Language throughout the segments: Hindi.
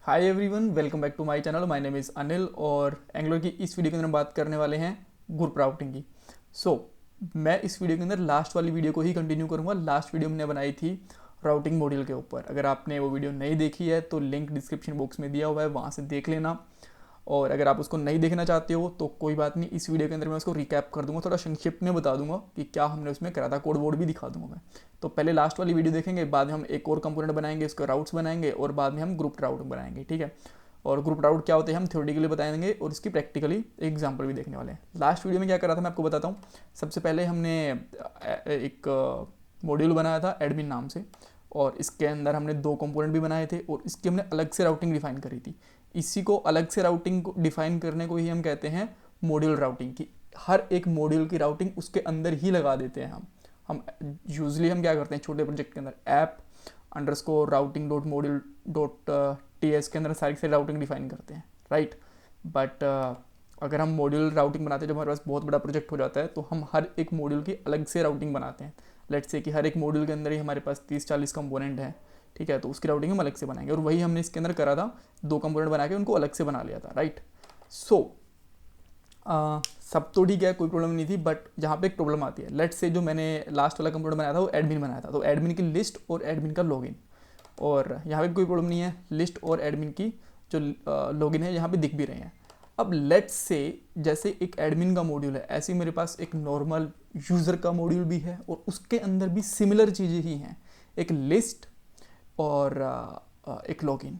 Hi everyone, welcome back to my channel. My name is Anil और एंगुलर की इस वीडियो के अंदर हम बात करने वाले हैं ग्रुप राउटिंग की। मैं इस वीडियो के अंदर लास्ट वाली वीडियो को ही कंटिन्यू करूंगा। लास्ट वीडियो हमने बनाई थी राउटिंग मॉड्यूल के ऊपर। अगर आपने वो वीडियो नहीं देखी है तो लिंक डिस्क्रिप्शन बॉक्स में दिया हुआ है, वहाँ से देख लेना। और अगर आप उसको नहीं देखना चाहते हो तो कोई बात नहीं, इस वीडियो के अंदर मैं उसको रिकैप कर दूंगा, थोड़ा संक्षिप्त में बता दूंगा कि क्या हमने उसमें करा था। कोड बोर्ड भी दिखा दूंगा मैं। तो पहले लास्ट वाली वीडियो देखेंगे, बाद में हम एक और कंपोनेंट बनाएंगे, उसके राउट्स बनाएंगे और बाद में हम ग्रुप राउट बनाएंगे, ठीक है। और ग्रुप राउट क्या होते हैं हम थ्योरेटिकली बताएंगे और इसकी प्रैक्टिकली एग्जाम्पल भी देखने वाले हैं। लास्ट वीडियो में क्या करा था मैं आपको बताता हूँ। सबसे पहले हमने एक मॉड्यूल बनाया था एडमिन नाम से, और इसके अंदर हमने दो कंपोनेंट भी बनाए थे और इसकी हमने अलग से राउटिंग डिफाइन करी थी। इसी को अलग से राउटिंग को डिफाइन करने को ही हम कहते हैं मॉड्यूल राउटिंग की। हर एक मॉड्यूल की राउटिंग उसके अंदर ही लगा देते हैं हम यूजली हम क्या करते हैं छोटे प्रोजेक्ट के अंदर app underscore routing dot module dot T S के अंदर सारी से राउटिंग डिफाइन करते हैं, राइट। बट अगर हम मॉड्यूल राउटिंग बनाते हैं जब हमारे पास बहुत बड़ा प्रोजेक्ट हो जाता है तो हम हर एक मॉड्यूल की अलग से राउटिंग बनाते हैं। लेट्स से कि हर एक मॉड्यूल के अंदर ही हमारे पास 30-40 कंपोनेंट हैं, ठीक है। तो उसकी राउटिंग हम अलग से बनाएंगे और वही हमने इसके अंदर करा था। दो कंपोनेंट बना के उनको अलग से बना लिया था, राइट। सो सब तो ठीक है, कोई प्रॉब्लम नहीं थी, बट यहाँ पे एक प्रॉब्लम आती है। लेट्स से जो मैंने लास्ट वाला कंपोनेंट बनाया था वो एडमिन बनाया था, तो एडमिन की लिस्ट और एडमिन का लॉगिन, और यहाँ पे कोई प्रॉब्लम नहीं है, लिस्ट और एडमिन की जो लॉगिन है यहाँ पे दिख भी रहे हैं। अब लेट्स से जैसे एक एडमिन का मॉड्यूल है, ऐसे ही मेरे पास एक नॉर्मल यूज़र का मॉड्यूल भी है और उसके अंदर भी सिमिलर चीज़ें ही हैं, एक लिस्ट और एक लॉगिन।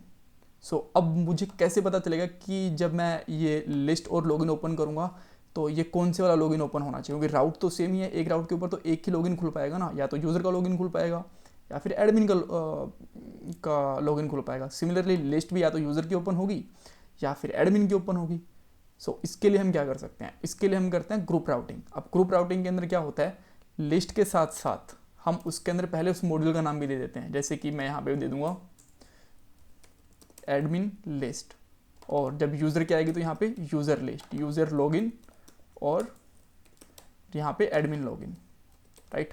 अब मुझे कैसे पता चलेगा कि जब मैं ये लिस्ट और लॉगिन ओपन करूँगा तो ये कौन से वाला लॉगिन ओपन होना चाहिए, क्योंकि राउट तो सेम ही है। एक राउट के ऊपर तो एक ही लॉगिन खुल पाएगा ना, या तो यूज़र का लॉगिन खुल पाएगा या फिर एडमिन का लॉगिन खुल पाएगा। सिमिलरली लिस्ट भी या तो यूज़र की ओपन होगी या फिर एडमिन की ओपन होगी। इसके लिए हम क्या कर सकते हैं, इसके लिए हम करते हैं ग्रुप राउटिंग। अब ग्रुप राउटिंग के अंदर क्या होता है, लिस्ट के साथ साथ हम उसके अंदर पहले उस मॉड्यूल का नाम भी दे देते हैं। जैसे कि मैं यहाँ पे दे दूंगा एडमिन लिस्ट, और जब यूज़र की आएगी तो यहाँ पे यूज़र लिस्ट, यूज़र लॉगिन और यहाँ पे एडमिन लॉगिन, राइट।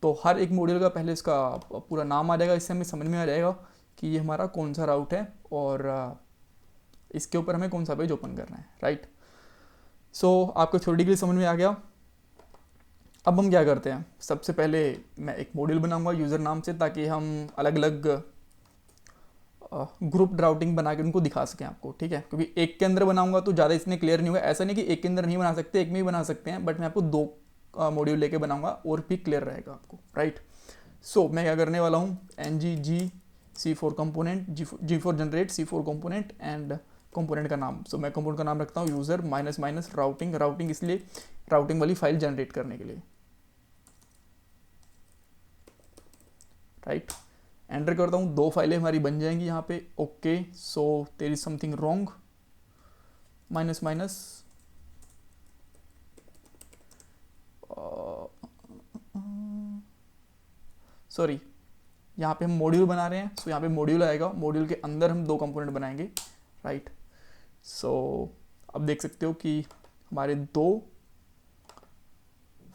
तो हर एक मॉड्यूल का पहले इसका पूरा नाम आ जाएगा, इससे हमें समझ में आ जाएगा कि ये हमारा कौन सा राउट है और इसके ऊपर हमें कौन सा पेज ओपन करना है, राइट। आपको थ्योरेटिकली समझ में आ गया। अब हम क्या करते हैं, सबसे पहले मैं एक मॉड्यूल बनाऊंगा यूज़र नाम से, ताकि हम अलग अलग ग्रुप राउटिंग बना के उनको दिखा सकें आपको, ठीक है। क्योंकि एक के अंदर बनाऊंगा तो ज़्यादा इसमें क्लियर नहीं होगा। ऐसा नहीं कि एक के अंदर नहीं बना सकते, एक में ही बना सकते हैं, बट मैं आपको दो मॉड्यूल लेके बनाऊंगा और भी क्लियर रहेगा आपको, राइट। मैं क्या करने वाला हूँ, ng-c4 component, g4 generate c4 component and component का नाम। मैं कंपोनेंट का नाम रखता हूँ user minus minus routing. Routing इसलिए राउटिंग वाली फाइल जनरेट करने के लिए, राइट। एंटर करता हूँ, दो फाइलें हमारी बन जाएंगी यहाँ पे। Okay, there is something wrong, minus minus sorry, यहाँ पे हम मॉड्यूल बना रहे हैं। यहाँ पे मॉड्यूल आएगा, मॉड्यूल के अंदर हम दो कंपोनेंट बनाएंगे, राइट। अब देख सकते हो कि हमारे दो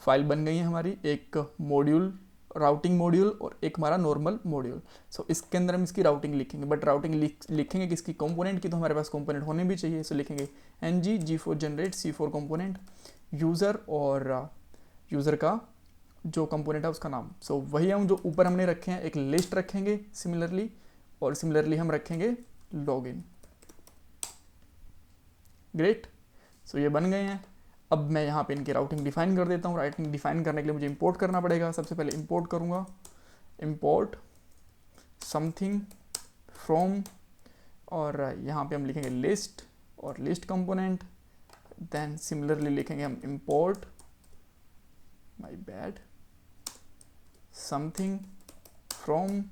फाइल बन गई हैं हमारी, एक मॉड्यूल राउटिंग मॉड्यूल और एक हमारा नॉर्मल मॉड्यूल। इसके अंदर हम इसकी राउटिंग लिखेंगे, बट राउटिंग लिखेंगे किसकी, कंपोनेंट की। तो हमारे पास कंपोनेंट होने भी चाहिए, लिखेंगे ng-g4 generate c4 component user और यूज़र का जो कंपोनेंट है उसका नाम। वही हम जो ऊपर हमने रखे हैं, एक लिस्ट रखेंगे सिमिलरली, और सिमिलरली हम रखेंगे लॉगिन। ग्रेट, ये बन गए हैं। अब मैं यहाँ पे इनकी राउटिंग डिफाइन कर देता हूँ। राउटिंग डिफाइन करने के लिए मुझे इंपोर्ट करना पड़ेगा। सबसे पहले इंपोर्ट करूँगा, इंपोर्ट समथिंग फ्रॉम, और यहाँ पे हम लिखेंगे लिस्ट और लिस्ट कंपोनेंट। देन सिमिलरली लिखेंगे हम import, my bad, something from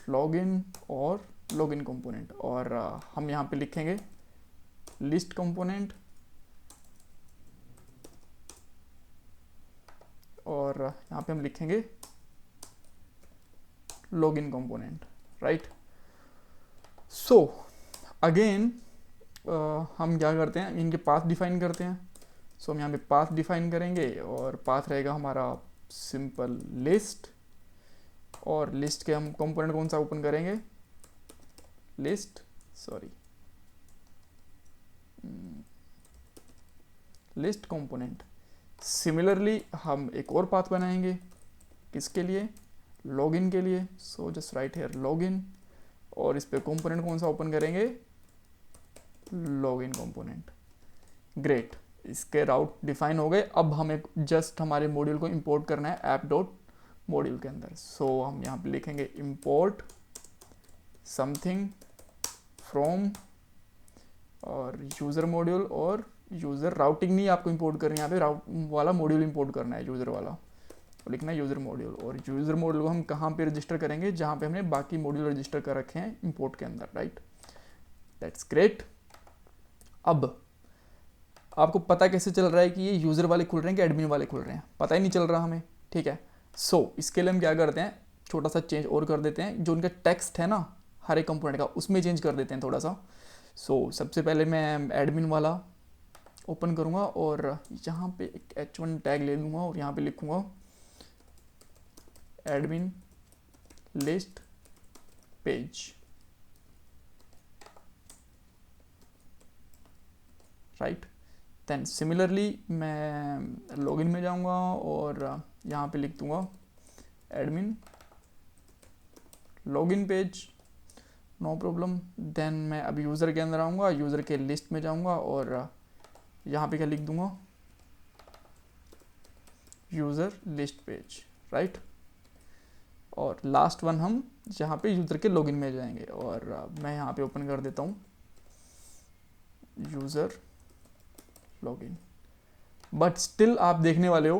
login और लॉगिन कंपोनेंट, और हम यहाँ पे लिखेंगे लिस्ट कंपोनेंट और यहाँ पे हम लिखेंगे लॉगिन कंपोनेंट, राइट। अगेन हम क्या करते हैं, इनके पाथ डिफाइन करते हैं। हम यहाँ पे पाथ डिफाइन करेंगे और पाथ रहेगा हमारा सिंपल लिस्ट, और लिस्ट के हम कंपोनेंट कौन सा ओपन करेंगे, लिस्ट कंपोनेंट। सिमिलरली हम एक और पाथ बनाएंगे, किसके लिए, लॉगिन के लिए। So just right here login, और इस पे कंपोनेंट कौन सा ओपन करेंगे, लॉगिन कंपोनेंट। ग्रेट, इसके राउट डिफाइन हो गए। अब हमें जस्ट हमारे मॉड्यूल को इंपोर्ट करना है ऐप डॉट मॉड्यूल के अंदर। सो हम यहाँ पे लिखेंगे इंपोर्ट समथिंग फ्रॉम और यूज़र मॉड्यूल, और यूज़र राउटिंग नहीं आपको इंपोर्ट करनी है, यहाँ पे राउट वाला मॉड्यूल इंपोर्ट करना है, यूज़र वाला, और लिखना है यूज़र मॉड्यूल। और यूज़र मॉड्यूल को हम कहाँ पे रजिस्टर करेंगे, जहाँ पे हमने बाकी मॉड्यूल रजिस्टर कर रखे हैं इंपोर्ट के अंदर, राइट। That's great. अब आपको पता कैसे चल रहा है कि ये यूज़र वाले खुल रहे हैं कि एडमिन वाले खुल रहे हैं, पता ही नहीं चल रहा हमें, ठीक है। सो इसके लिए हम क्या करते हैं, छोटा सा चेंज और कर देते हैं, जो उनका टेक्स्ट है ना हर एक कंपोनेंट का, उसमें चेंज कर देते हैं थोड़ा सा। सो सबसे पहले मैं एडमिन वाला ओपन करूँगा और यहाँ पे एक h1 टैग ले लूँगा और यहाँ पे लिखूँगा admin list page, right. Then similarly मैं लॉगिन में जाऊँगा और यहाँ पे लिख दूँगा admin login page, no problem. Then मैं अब यूज़र के अंदर आऊँगा, यूज़र के लिस्ट में जाऊँगा और यहाँ पे क्या लिख दूँगा, यूज़र लिस्ट पेज, राइट। और लास्ट वन हम यहाँ पे यूज़र के लॉगिन में जाएंगे और मैं यहाँ पे ओपन कर देता हूँ यूज़र लॉगिन। बट स्टिल आप देखने वाले हो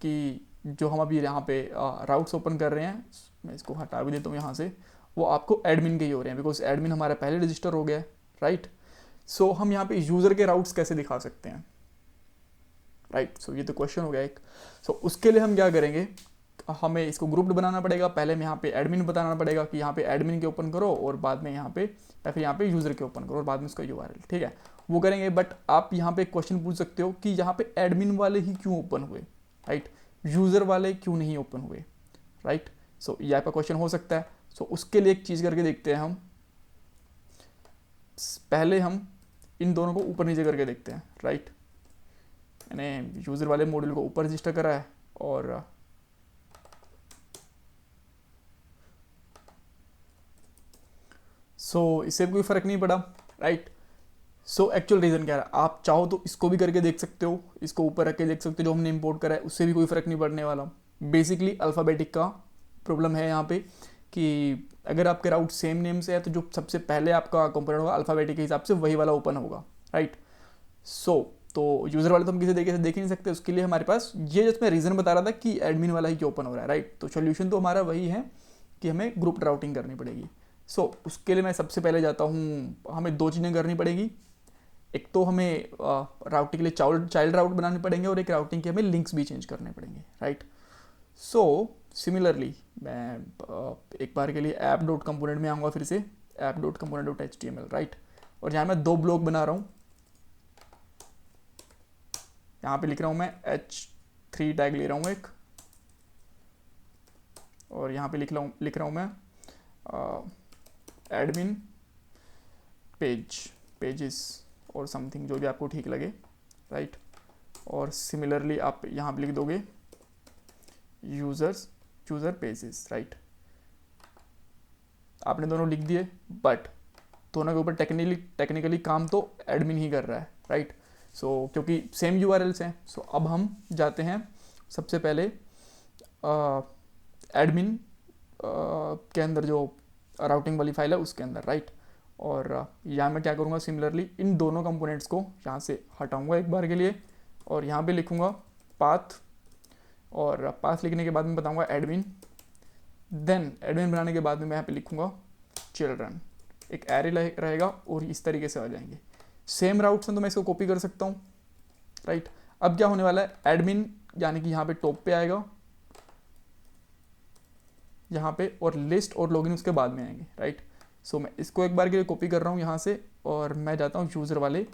कि जो हम अभी यहाँ पे राउट्स ओपन कर रहे हैं, मैं इसको हटा भी देता हूँ यहाँ से, वो आपको एडमिन के ही हो रहे हैं, बिकॉज एडमिन हमारा पहले रजिस्टर हो गया है, राइट। सो हम यहाँ पे यूज़र के राउट्स कैसे दिखा सकते हैं, राइट। सो ये तो क्वेश्चन हो गया एक। सो उसके लिए हम क्या करेंगे, हमें इसको ग्रुप्ड बनाना पड़ेगा। पहले में यहाँ पे एडमिन बताना पड़ेगा कि यहाँ पे एडमिन के ओपन करो, और बाद में यहाँ पे या फिर यहाँ पे यूज़र के ओपन करो, और बाद में उसका URL, ठीक है, वो करेंगे। बट आप यहाँ पे क्वेश्चन पूछ सकते हो कि यहाँ पे एडमिन वाले ही क्यों ओपन हुए, राइट, यूज़र वाले क्यों नहीं ओपन हुए, राइट। सो ये आपका क्वेश्चन हो सकता है। सो उसके लिए एक चीज़ करके देखते हैं हम, पहले हम इन दोनों को ऊपर नीचे करके देखते हैं, राइट। मैंने यूज़र वाले मॉड्यूल को ऊपर रजिस्टर करा है और सो इससे कोई फ़र्क नहीं पड़ा, राइट। सो एक्चुअल रीज़न क्या है, आप चाहो तो इसको भी करके देख सकते हो, इसको ऊपर रख के देख सकते हो, जो हमने इंपोर्ट करा है उससे भी कोई फ़र्क नहीं पड़ने वाला। बेसिकली अल्फ़ाबेटिक का प्रॉब्लम है यहाँ पे कि अगर आपके राउट सेम नेम से है तो जो सबसे पहले आपका कंपोनेंट होगा अल्फ़ाबेटिक के हिसाब से वही वाला ओपन होगा, राइट। सो तो यूज़र वाले तो हम किसी तरीके से देख ही नहीं सकते, उसके लिए हमारे पास ये जो मैं रीज़न बता रहा था कि एडमिन वाला ही क्यों ओपन हो रहा है, राइट। तो सोल्यूशन तो हमारा वही है कि हमें ग्रुप राउटिंग करनी पड़ेगी। सो उसके लिए मैं सबसे पहले जाता हूँ, हमें दो चीज़ें करनी पड़ेगी। एक तो हमें राउटिंग के लिए चाइल्ड राउट बनाने पड़ेंगे, और एक राउटिंग के हमें लिंक्स भी चेंज करने पड़ेंगे, राइट। सो सिमिलरली मैं एक बार के लिए ऐप डॉट कंपोनेंट में आऊँगा, फिर से app dot component dot HTML, right. और यहाँ मैं दो ब्लॉक बना रहा हूँ, यहाँ पे लिख रहा हूँ मैं h3 टैग ले रहा हूँ एक, और यहाँ पे लिख रहा हूँ मैं एडमिन पेजेस और समथिंग, जो भी आपको ठीक लगे, राइट। और सिमिलरली आप यहाँ पे लिख दोगे यूज़र पेजेस, राइट। आपने दोनों लिख दिए, बट दोनों के ऊपर टेक्निकली काम तो एडमिन ही कर रहा है, राइट। सो क्योंकि सेम URLs हैं। सो अब हम जाते हैं सबसे पहले एडमिन के अंदर जो राउटिंग वाली फाइल है उसके अंदर, राइट। और यहाँ मैं क्या करूँगा, सिमिलरली इन दोनों कंपोनेंट्स को यहाँ से हटाऊँगा एक बार के लिए, और यहाँ पे लिखूँगा पाथ, और पाथ लिखने के बाद में बताऊँगा एडमिन। देन एडमिन बनाने के बाद में मैं यहाँ पे लिखूँगा चिल्ड्रन, एक एरे रहेगा, और इस तरीके से आ जाएंगे। सेम राउट्स हैं तो मैं इसको कॉपी कर सकता हूँ, राइट। अब क्या होने वाला है, एडमिन यानी कि यहाँ पे टॉप पे आएगा यहाँ पे, और लिस्ट और लॉगिन उसके बाद में आएंगे, राइट। सो मैं इसको एक बार के लिए कॉपी कर रहा हूँ यहाँ से, और मैं जाता हूँ यूज़र वाले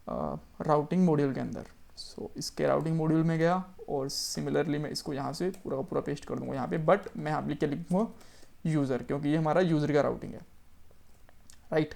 राउटिंग मॉड्यूल के अंदर। सो इसके राउटिंग मॉड्यूल में गया और सिमिलरली मैं इसको यहाँ से पूरा का पूरा पेस्ट कर दूंगा यहाँ पे, बट मैं यहाँ पे क्या लिखूँगा, यूज़र, क्योंकि ये हमारा यूज़र का राउटिंग है, राइट।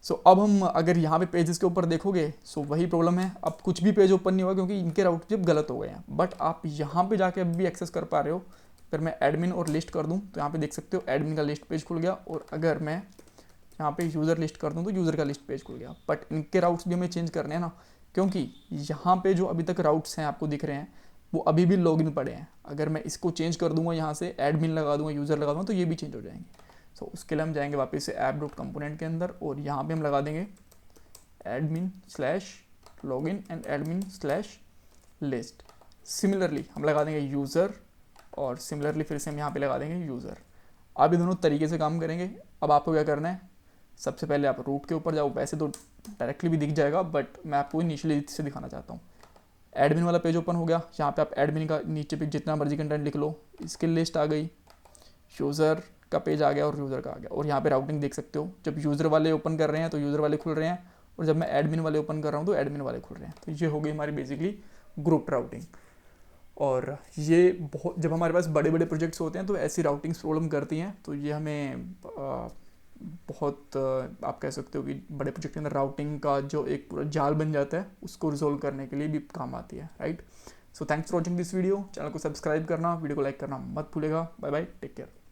सो अब हम अगर यहाँ पे पेजेस के ऊपर देखोगे, सो वही प्रॉब्लम है, अब कुछ भी पेज ओपन नहीं हुआ क्योंकि इनके राउट जब गलत हो गए हैं, बट आप यहाँ पे जाके अभी भी एक्सेस कर पा रहे हो। अगर मैं एडमिन और लिस्ट कर दूँ तो यहाँ पे देख सकते हो एडमिन का लिस्ट पेज खुल गया, और अगर मैं यहाँ पे यूज़र लिस्ट कर दूँ तो यूज़र का लिस्ट पेज खुल गया। बट इनके राउट्स भी हमें चेंज करने हैं ना, क्योंकि यहाँ पे जो अभी तक राउट्स हैं आपको दिख रहे हैं वो अभी भी लॉगिन पड़े हैं। अगर मैं इसको चेंज कर दूंगा, यहाँ से एडमिन लगा दूंगा, यूज़र लगा दूंगा, तो ये भी चेंज हो जाएंगे। सो उसके लिए हम जाएंगे वापस से ऐप डॉट कंपोनेंट के अंदर, और यहाँ पे हम लगा देंगे admin slash login and admin slash list. Similarly हम लगा देंगे यूज़र, और सिमिलरली फिर से हम यहाँ पे लगा देंगे यूज़र। अब ये दोनों तरीके से काम करेंगे। अब आपको क्या करना है, सबसे पहले आप रूट के ऊपर जाओ, वैसे तो डायरेक्टली भी दिख जाएगा बट मैं आपको इनिशियली से दिखाना चाहता हूँ। एडमिन वाला पेज ओपन हो गया, यहाँ पे आप एडमिन का नीचे पे जितना मर्जी कंटेंट लिख लो, इसकी लिस्ट आ गई, यूज़र का पेज आ गया और यूज़र का आ गया, और यहाँ पे राउटिंग देख सकते हो, जब यूज़र वाले ओपन कर रहे हैं तो यूज़र वाले खुल रहे हैं, और जब मैं एडमिन वाले ओपन कर रहा हूँ तो एडमिन वाले खुल रहे हैं। तो ये हो गई हमारी बेसिकली ग्रुप राउटिंग। और ये बहुत, जब हमारे पास बड़े बड़े प्रोजेक्ट्स होते हैं तो ऐसी राउटिंग्स प्रॉब्लम करती हैं, तो ये हमें बहुत आप कह सकते हो कि बड़े प्रोजेक्ट के अंदर राउटिंग का जो एक पूरा जाल बन जाता है उसको रिजोल्व करने के लिए भी काम आती है, right. So thanks for watching this video. Channel को सब्सक्राइब करना, वीडियो को लाइक करना मत भूलेगा। Bye bye, take care.